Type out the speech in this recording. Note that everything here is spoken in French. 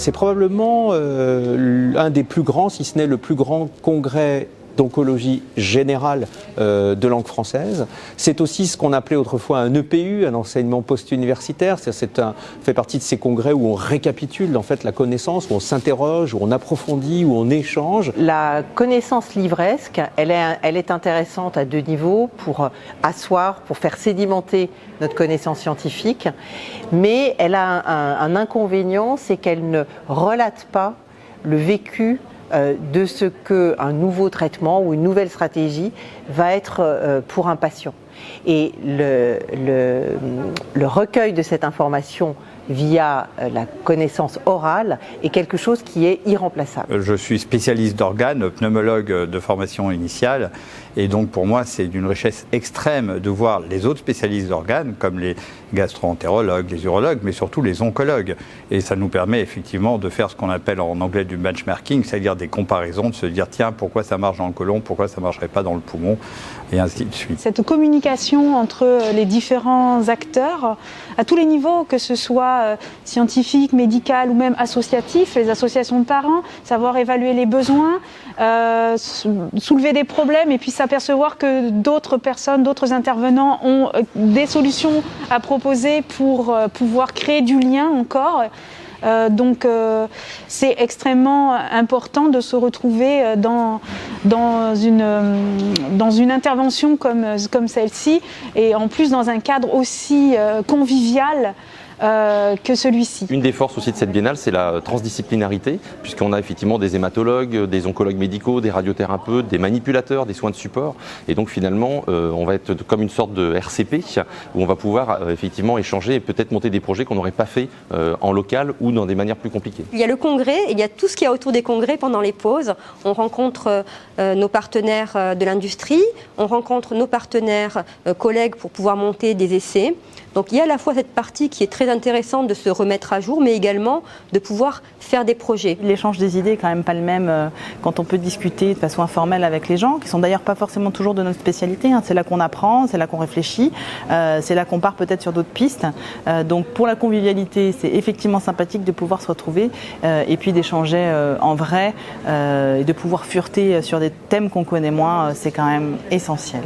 C'est probablement un des plus grands, si ce n'est le plus grand congrès d'oncologie générale de langue française. C'est aussi ce qu'on appelait autrefois un EPU, un enseignement post-universitaire. C'est fait partie de ces congrès où on récapitule en fait la connaissance, où on s'interroge, où on approfondit, où on échange. La connaissance livresque, elle est intéressante à deux niveaux, pour asseoir, pour faire sédimenter notre connaissance scientifique, mais elle a un inconvénient, c'est qu'elle ne relate pas le vécu de ce qu'un nouveau traitement ou une nouvelle stratégie va être pour un patient. Et le recueil de cette information via la connaissance orale est quelque chose qui est irremplaçable. Je suis spécialiste d'organes, pneumologue de formation initiale, et donc pour moi c'est d'une richesse extrême de voir les autres spécialistes d'organes, comme les gastro-entérologues, les urologues, mais surtout les oncologues. Et ça nous permet effectivement de faire ce qu'on appelle en anglais du benchmarking, c'est-à-dire des comparaisons, de se dire tiens, pourquoi ça marche dans le côlon, pourquoi ça ne marcherait pas dans le poumon, et ainsi de suite. Cette communication entre les différents acteurs, à tous les niveaux, que ce soit scientifique, médical ou même associatif, les associations de parents, savoir évaluer les besoins, soulever des problèmes et puis s'apercevoir que d'autres personnes, d'autres intervenants ont des solutions à proposer pour pouvoir créer du lien encore. Donc c'est extrêmement important de se retrouver dans une intervention comme celle-ci, et en plus dans un cadre aussi convivial que celui-ci. Une des forces aussi de cette biennale, c'est la transdisciplinarité, puisqu'on a effectivement des hématologues, des oncologues médicaux, des radiothérapeutes, des manipulateurs, des soins de support, et donc finalement on va être comme une sorte de RCP où on va pouvoir effectivement échanger et peut-être monter des projets qu'on n'aurait pas fait en local ou dans des manières plus compliquées. Il y a le congrès, il y a tout ce qu'il y a autour des congrès pendant les pauses. On rencontre nos partenaires de l'industrie, on rencontre nos partenaires collègues pour pouvoir monter des essais. Donc il y a à la fois cette partie qui est très intéressante de se remettre à jour, mais également de pouvoir faire des projets. L'échange des idées n'est quand même pas le même quand on peut discuter de façon informelle avec les gens, qui sont d'ailleurs pas forcément toujours de notre spécialité. C'est là qu'on apprend, c'est là qu'on réfléchit, c'est là qu'on part peut-être sur d'autres pistes. Donc pour la convivialité, c'est effectivement sympathique de pouvoir se retrouver et puis d'échanger en vrai et de pouvoir fureter sur des thèmes qu'on connaît moins, c'est quand même essentiel.